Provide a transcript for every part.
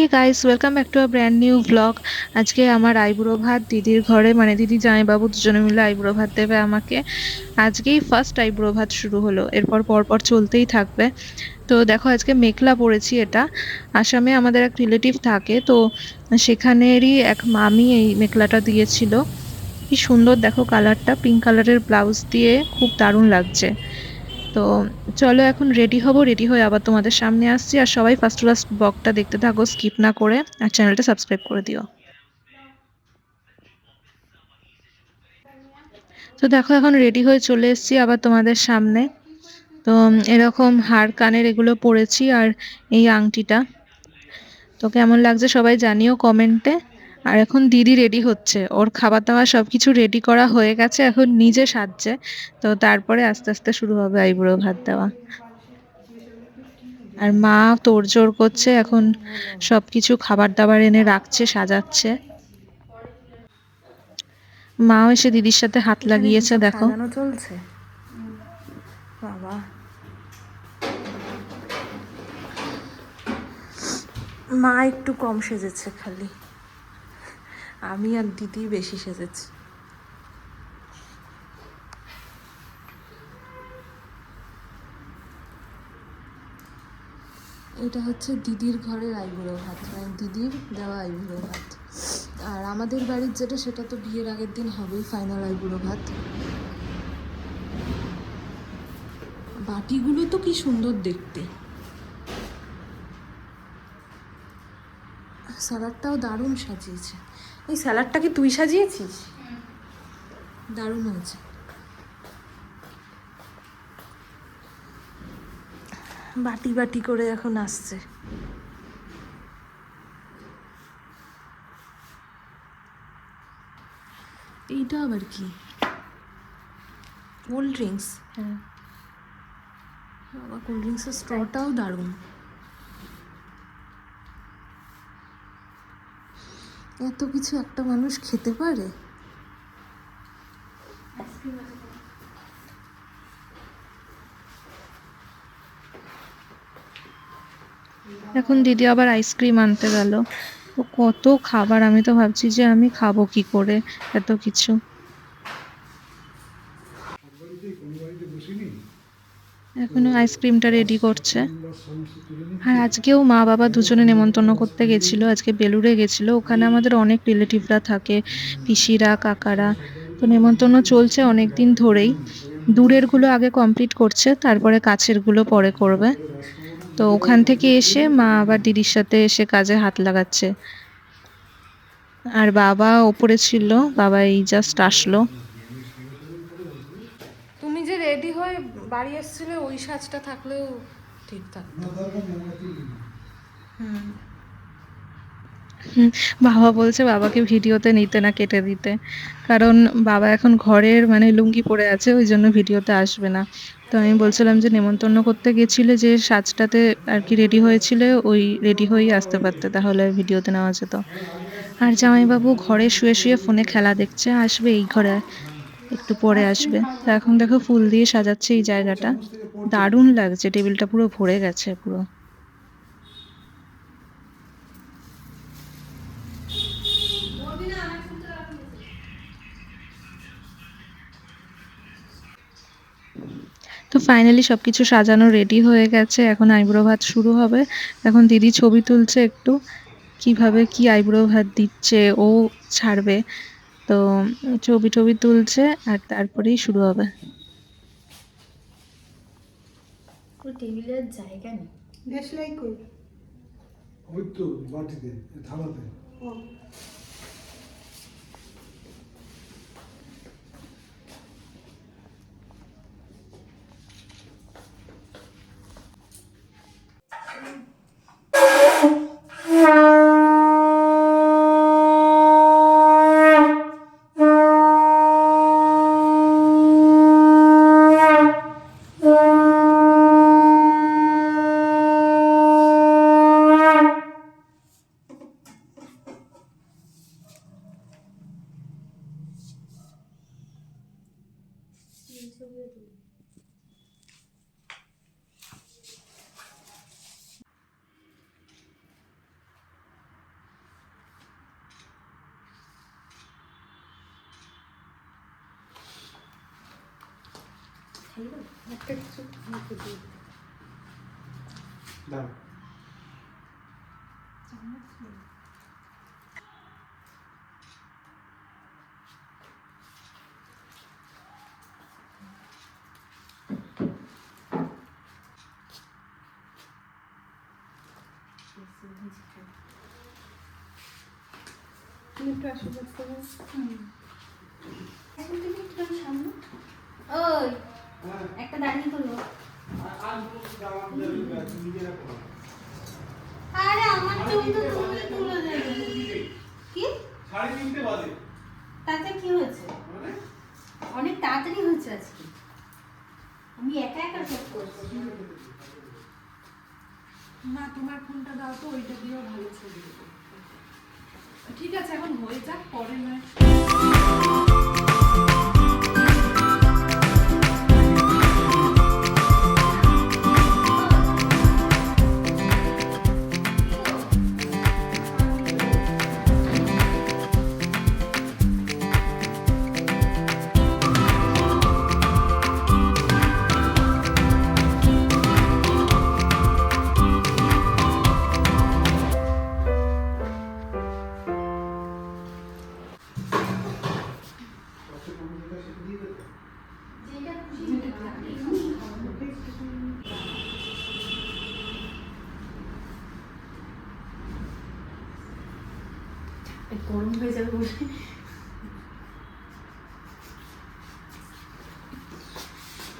Hey guys, welcome back to a brand new vlog. আজকে আমার আইবুড়ো ভাত দিদির ঘরে, মানে দিদি জামাইবাবু দুজনে মিলে আইবুড়ো ভাত দেবে আমাকে। আজকেই ফার্স্ট আইবুড়ো ভাত শুরু হলো, এরপর পরপর চলতেই থাকবে। তো দেখো আজকে মেখলা পড়েছি, এটা আসামে আমাদের এক রিলেটিভ থাকে, তো সেখানেরই এক মামি এই মেখলাটা দিয়েছিল। কি সুন্দর দেখো, কালারটা পিঙ্ক কালারের ব্লাউজ দিয়ে খুব দারুণ লাগছে। তো চলো এখন রেডি হব, রেডি হয়ে আবার তোমাদের সামনে আসছি। আর সবাই ফার্স্ট টু লাস্ট ব্লগটা দেখতে থাকো, স্কিপ না করে, আর চ্যানেলটা সাবস্ক্রাইব করে দিও। তো দেখো এখন রেডি হয়ে চলে এসেছি আবার তোমাদের সামনে। তো এরকম হার কানের এগুলো পরেছি, আর এই আংটিটা। তো কেমন লাগছে সবাই জানিও কমেন্টে। আর এখন দিদি রেডি হচ্ছে, ওর খাবার দাবার সবকিছু রেডি করা হয়ে গেছে, এখন নিজে সাজছে। তো তারপরে আস্তে আস্তে শুরু হবে আইবুড়ো ভাত দেওয়া। আর মা তোড়জোড় করছে এখন, সবকিছু খাবার দাবার এনে রাখছে, সাজাচ্ছে। মাও এসে দিদির সাথে হাত লাগিয়েছে, দেখো। সাজানো চলছে বাবা। মা একটু কম সেজেছে, খালি আমি আর দিদি বেশি সেজেছি। এটা হচ্ছে দিদির ঘরের আইবুড়ো ভাত, মানে দিদির দেওয়া আইবুড়ো ভাত। আর আমাদের বাড়ির যেটা, সেটা তো বিয়ের আগের দিন হবেই ফাইনাল আইবুড়ো ভাত। বাটিগুলো তো কি সুন্দর দেখতে, স্যালাডটাও দারুণ সাজিয়েছে। এই স্যালাডটা কি তুই সাজিয়েছিস? দারুণ হয়েছে। বাটি বাটি করে এখন আসছে। এইটা আবার কি? Cold drinks? হ্যাঁ বাবা, কোল্ড ড্রিঙ্কসের স্ট্রটাও দারুণ। এত কিছু একটা মানুষ খেতে পারে? এখন দিদি আবার আইসক্রিম আনতে গেল। তো কত খাবার, আমি তো ভাবছি যে আমি খাবো কি করে এত কিছু। এখনো আইসক্রিমটা রেডি করছে। আর আজকেও মা বাবা দুজনে নেমন্তন্ন করতে গেছিল, আজকে বেলুড়ে গেছিল। ওখানে আমাদের অনেক রিলেটিভরা থাকে, পিসিরা, কাকারা। তো নেমন্তন্ন চলছে অনেক দিন ধরেই। দূরের গুলো আগে কমপ্লিট করছে, তারপরে কাছের গুলো পরে করবে। তো ওখান থেকে এসে মা আবার দিদির সাথে এসে কাজে হাত লাগাচ্ছে। আর বাবা ওপরে ছিল, বাবা এই জাস্ট আসলো। তুমি যে রেডি হয়ে বাড়ি এসেছিলে, ওই সাজটা থাকলেও ঠিক থাকতো। বাবা বলছে বাবাকে ভিডিওতে নিতে না, কেটে দিতে। কারণ বাবা এখন ঘরের মানে লুঙ্গি পরে আছে, ওই জন্য ভিডিওতে আসবে না। তো আমি বলছিলাম যে নেমন্তন্ন করতে গেছিলে যে সাজটাতে আর কি রেডি হয়েছিলে, ওই রেডি হয়েই আসতে পারতে, তাহলে ভিডিওতে নেওয়া যেত। আর জামাইবাবু ঘরে শুয়ে শুয়ে ফোনে খেলা দেখছে, আসবে এই ঘরে একটু পরে আসবে। তো এখন দেখো ফুল দিয়ে সাজাচ্ছে এই জায়গাটা, দারুণ লাগছে, টেবিলটা পুরো ভরে গেছে পুরো। তো ফাইনালি সবকিছু সাজানো রেডি হয়ে গেছে, এখন আইবুড়ো ভাত শুরু হবে। এখন দিদি ছবি তুলছে একটু, কিভাবে কি আইবুড়ো ভাত দিচ্ছে ও ছাড়বে। তো ছবি টবি তুলছে, আর তারপরেই শুরু হবে। ওই টেবিলের জায়গা নেই। দেশলাই কই? ওই তো বাটিতে, থালাতে। ও খাইবে একটা কিছু মুখে দিয়ে দে। দাও চামচ নেই। তুমি একটু আশীর্বাদ করো। এখন তুমি একটু সামনে ওই হ্যাঁ একটা দাঁড়িয়ে তোলো। আর কোনো দাও আমাদের নিজেরা করো আরে আমার ছবি তো তুমি তুলে দেবে। কি 3:30 বাজে তাতে কি হয়েছে? মানে অনেক তাড়াতাড়ি হয়েছে আজকে। আমি একা একা সব করছি। না তোমার ফোনটা দাও তো, ওইটা দিয়েও ভালো ছবি দেবো। ঠিক আছে এখন হয়ে যাক, পরে নয়। যেটা খুশি গরম হয়ে যাবে বলে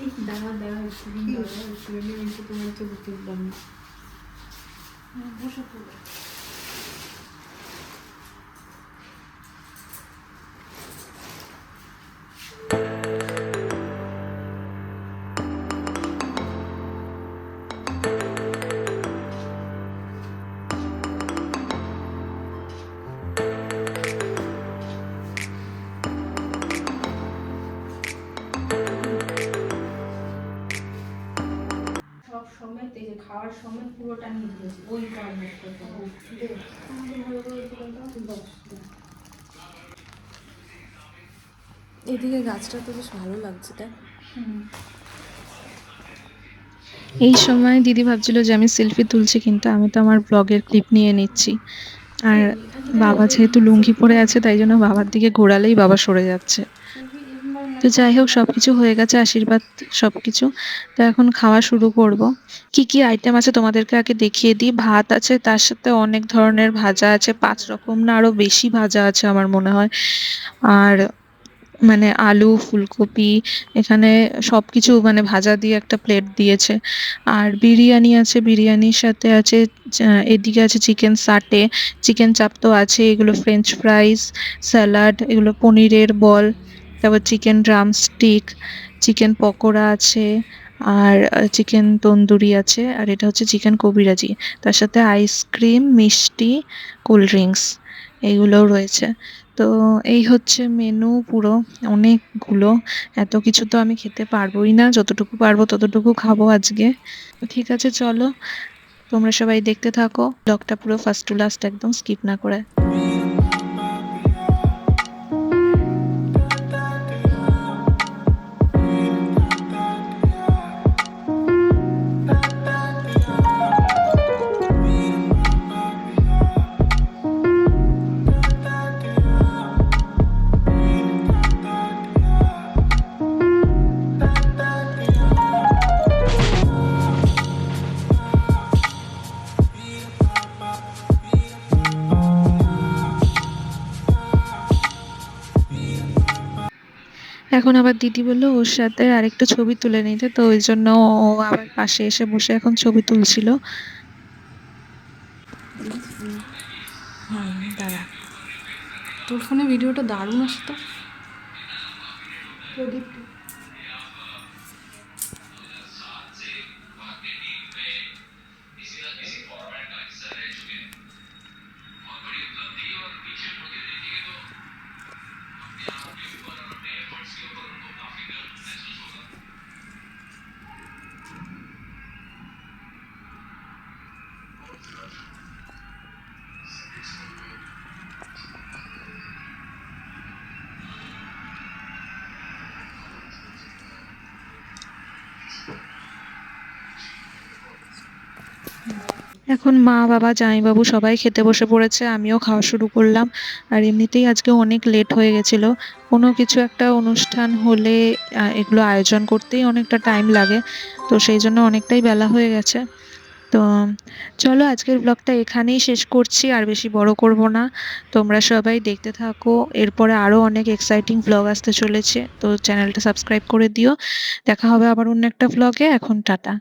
এই দাঁড়া দাঁড়া একটু তোমার ছবি তুললাম। বসে পড়ো। সব সমেত এই যে খাওয়ার সময় পুরোটা নিয়ে দিয়েছি ওই ফরম্যাটটা। এদিকে গাছটা তো বেশ ভালো লাগছে, তাই? এই সময় দিদি ভাবছিল যে আমি সেলফি তুলছি, কিন্তু আমি তো আমার ব্লগের ক্লিপ নিয়ে নিচ্ছি। আর বাবা যেহেতু লুঙ্গি পরে আছে, তাই জন্য বাবার দিকে ঘোরালেই বাবা সরে যাচ্ছে। তো যাই হোক, সবকিছু হয়ে গেছে, আশীর্বাদ সবকিছু। তো এখন খাওয়া শুরু করব। কি কি আইটেম আছে তোমাদেরকে আগে দেখিয়ে দিই। ভাত আছে, তার সাথে অনেক ধরনের ভাজা আছে, 5 রকম না আরো বেশি ভাজা আছে আমার মনে হয়। আর মানে আলু, ফুলকপি, এখানে সবকিছু মানে ভাজা দিয়ে একটা প্লেট দিয়েছে। আর বিরিয়ানি আছে, বিরিয়ানির সাথে আছে এদিকে আছে চিকেন সাটে, চিকেন চাপ তো আছে, এগুলো ফ্রেঞ্চ ফ্রাইস, স্যালাড, এগুলো পনিরের বল, তারপর চিকেন ড্রামস্টিক, চিকেন পকোড়া আছে, আর চিকেন তন্দুরি আছে, আর এটা হচ্ছে চিকেন কবিরাজি। তার সাথে আইসক্রিম, মিষ্টি, কোল্ড ড্রিঙ্কস এইগুলোও রয়েছে। তো এই হচ্ছে মেনু পুরো, অনেকগুলো। এত কিছু তো আমি খেতে পারবোই না, যতটুকু পারবো ততটুকু খাবো আজকে। ঠিক আছে, চলো তোমরা সবাই দেখতে থাকো ব্লগটা পুরো ফার্স্ট টু লাস্ট, একদম স্কিপ না করে। এখন আবার দিদি বললো ওর সাথে আরেকটু ছবি তুলে নিতে, তো ওই জন্য ও আবার পাশে এসে বসে এখন ছবি তুলছিল। হ্যাঁ দাঁড়া, তোর ফোনে ভিডিওটা দারুণ আসে তো। এখন মা বাবা জামাইবাবু সবাই খেতে বসে পড়েছে, আমিও খাওয়া শুরু করলাম। আর এমনিতেই আজকে অনেক লেট হয়ে গেছিল। কোনো কিছু একটা অনুষ্ঠান হলে এগুলো আয়োজন করতেই অনেকটা টাইম লাগে, তো সেই জন্য অনেকটাই বেলা হয়ে গেছে। তো চলো আজকের ব্লগটা এখানেই শেষ করছি, আর বেশি বড় করব না। তোমরা সবাই দেখতে থাকো, এরপরে আরো অনেক এক্সাইটিং ব্লগ আসতে চলেছে, তো চ্যানেলটা সাবস্ক্রাইব করে দিও। দেখা হবে আবার অন্য একটা ব্লগে। এখন টাটা।